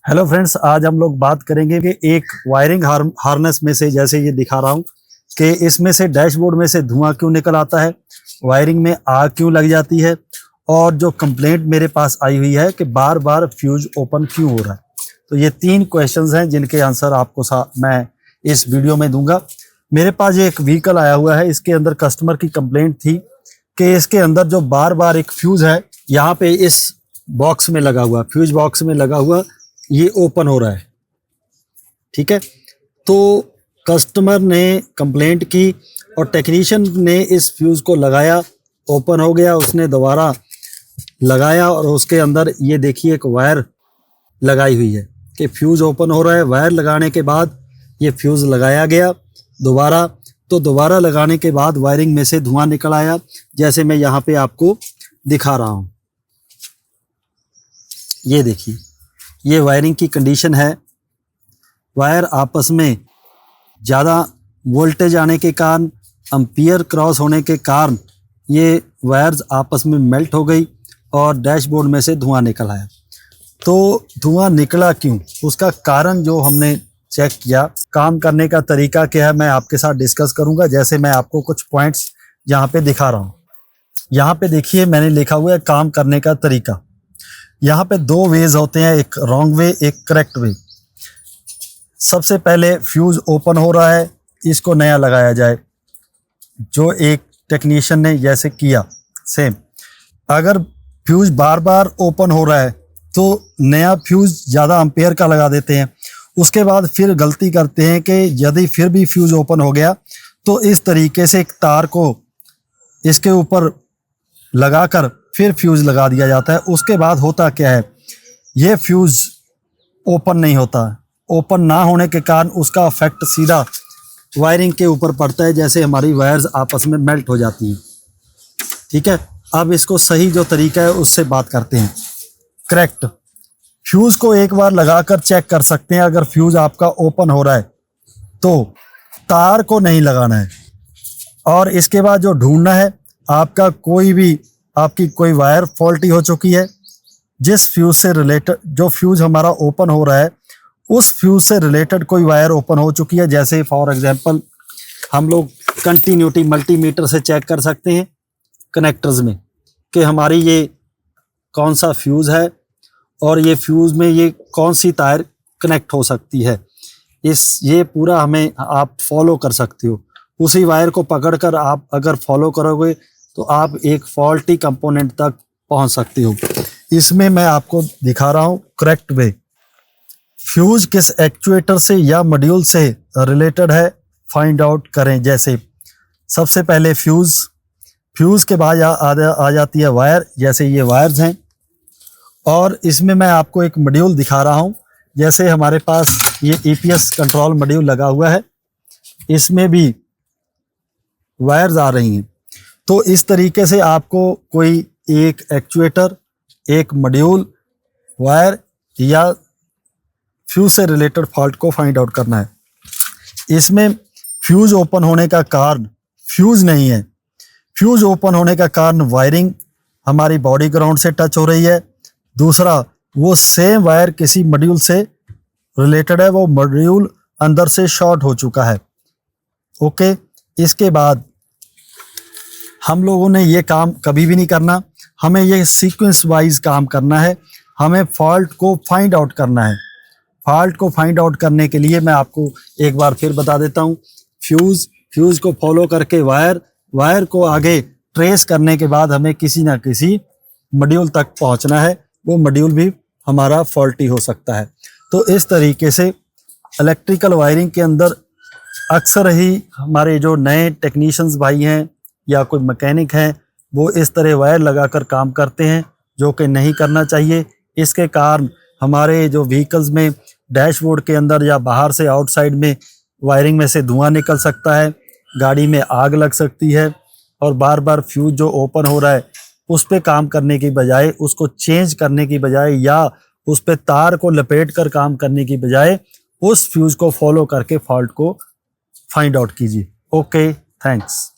Hello friends, आज हम लोग बात करेंगे कि एक वायरिंग हार्नेस में से, जैसे ये दिखा रहा हूँ कि इसमें से डैशबोर्ड में से धुआं क्यों निकल आता है, वायरिंग में आग क्यों लग जाती है, और जो कंप्लेंट मेरे पास आई हुई है कि बार बार फ्यूज ओपन क्यों हो रहा है। तो ये 3 क्वेश्चंस हैं जिनके आंसर आपको मैं इस वीडियो में दूंगा। मेरे पास ये एक व्हीकल आया हुआ है, इसके अंदर कस्टमर की कंप्लेंट थी कि इसके अंदर जो बार बार एक फ्यूज है यहाँ पे इस बॉक्स में लगा हुआ, फ्यूज बॉक्स में लगा हुआ, ये ओपन हो रहा है। ठीक है, तो कस्टमर ने कंप्लेंट की और टेक्नीशियन ने इस फ्यूज़ को लगाया, ओपन हो गया, उसने दोबारा लगाया और उसके अंदर ये देखिए एक वायर लगाई हुई है कि फ्यूज़ ओपन हो रहा है। वायर लगाने के बाद ये फ्यूज़ लगाया गया दोबारा, तो दोबारा लगाने के बाद वायरिंग में से धुआं निकल आया, जैसे मैं यहाँ पे आपको दिखा रहा हूँ। ये देखिए, ये वायरिंग की कंडीशन है। वायर आपस में ज़्यादा वोल्टेज आने के कारण, एम्पियर क्रॉस होने के कारण ये वायर्स आपस में मेल्ट हो गई और डैशबोर्ड में से धुआं निकल आया। तो धुआं निकला क्यों, उसका कारण जो हमने चेक किया, काम करने का तरीका क्या है, मैं आपके साथ डिस्कस करूंगा। जैसे मैं आपको कुछ पॉइंट्स यहाँ पे दिखा रहा हूँ। यहाँ पे देखिए मैंने लिखा हुआ है काम करने का तरीका। यहाँ पे 2 वेज होते हैं, एक रॉन्ग वे, एक करेक्ट वे। सबसे पहले फ्यूज ओपन हो रहा है, इसको नया लगाया जाए, जो एक टेक्नीशियन ने जैसे किया सेम। अगर फ्यूज बार बार ओपन हो रहा है तो नया फ्यूज ज़्यादा एम्पेयर का लगा देते हैं। उसके बाद फिर गलती करते हैं कि यदि फिर भी फ्यूज ओपन हो गया तो इस तरीके से एक तार को इसके ऊपर लगाकर फिर फ्यूज लगा दिया जाता है। उसके बाद होता क्या है, ये फ्यूज ओपन नहीं होता। ओपन ना होने के कारण उसका इफेक्ट सीधा वायरिंग के ऊपर पड़ता है, जैसे हमारी वायर्स आपस में मेल्ट हो जाती हैं। ठीक है, अब इसको सही जो तरीका है उससे बात करते हैं। करेक्ट, फ्यूज को एक बार लगाकर चेक कर सकते हैं। अगर फ्यूज आपका ओपन हो रहा है तो तार को नहीं लगाना है, और इसके बाद जो ढूंढना है, आपकी कोई वायर फॉल्टी हो चुकी है, जिस फ्यूज से रिलेटेड, जो फ्यूज हमारा ओपन हो रहा है उस फ्यूज से रिलेटेड कोई वायर ओपन हो चुकी है। जैसे फॉर एग्जांपल हम लोग कंटिन्यूटी मल्टीमीटर से चेक कर सकते हैं कनेक्टर्स में कि हमारी ये कौन सा फ्यूज है और ये फ्यूज में ये कौन सी तार कनेक्ट हो सकती है। ये पूरा हमें आप फॉलो कर सकते हो। उसी वायर को पकड़कर आप अगर फॉलो करोगे तो आप एक फॉल्टी कंपोनेंट तक पहुंच सकते हो। इसमें मैं आपको दिखा रहा हूं करेक्ट वे। फ्यूज किस एक्चुएटर से या मॉड्यूल से रिलेटेड है, फाइंड आउट करें। जैसे सबसे पहले फ्यूज के बाद आ जाती है वायर, जैसे ये वायर्स हैं, और इसमें मैं आपको एक मॉड्यूल दिखा रहा हूं। जैसे हमारे पास ये ईपीएस कंट्रोल मॉड्यूल लगा हुआ है, इसमें भी वायर्स आ रही हैं। तो इस तरीके से आपको कोई एक एक्चुएटर, एक मॉड्यूल, वायर या फ्यूज से रिलेटेड फॉल्ट को फाइंड आउट करना है। इसमें फ्यूज ओपन होने का कारण फ्यूज नहीं है। फ्यूज ओपन होने का कारण वायरिंग हमारी बॉडी ग्राउंड से टच हो रही है। दूसरा, वो सेम वायर किसी मॉड्यूल से रिलेटेड है, वो मॉड्यूल अंदर से शॉर्ट हो चुका है। ओके, इसके बाद हम लोगों ने ये काम कभी भी नहीं करना, हमें ये सीक्वेंस वाइज काम करना है। हमें फॉल्ट को फाइंड आउट करना है। फॉल्ट को फाइंड आउट करने के लिए मैं आपको एक बार फिर बता देता हूँ। फ्यूज को फॉलो करके वायर को आगे ट्रेस करने के बाद हमें किसी ना किसी मॉड्यूल तक पहुँचना है। वो मॉड्यूल भी हमारा फॉल्टी हो सकता है। तो इस तरीके से इलेक्ट्रिकल वायरिंग के अंदर अक्सर ही हमारे जो नए टेक्नीशियंस भाई हैं या कोई मैकेनिक हैं, वो इस तरह वायर लगाकर काम करते हैं, जो कि नहीं करना चाहिए। इसके कारण हमारे जो व्हीकल्स में डैशबोर्ड के अंदर या बाहर से आउटसाइड में वायरिंग में से धुआं निकल सकता है, गाड़ी में आग लग सकती है, और बार बार फ्यूज जो ओपन हो रहा है उस पे काम करने की बजाय, उसको चेंज करने की बजाय, या उस पे तार को लपेट कर काम करने की बजाय उस फ्यूज को फॉलो करके फॉल्ट को फाइंड आउट कीजिए। Okay, thanks.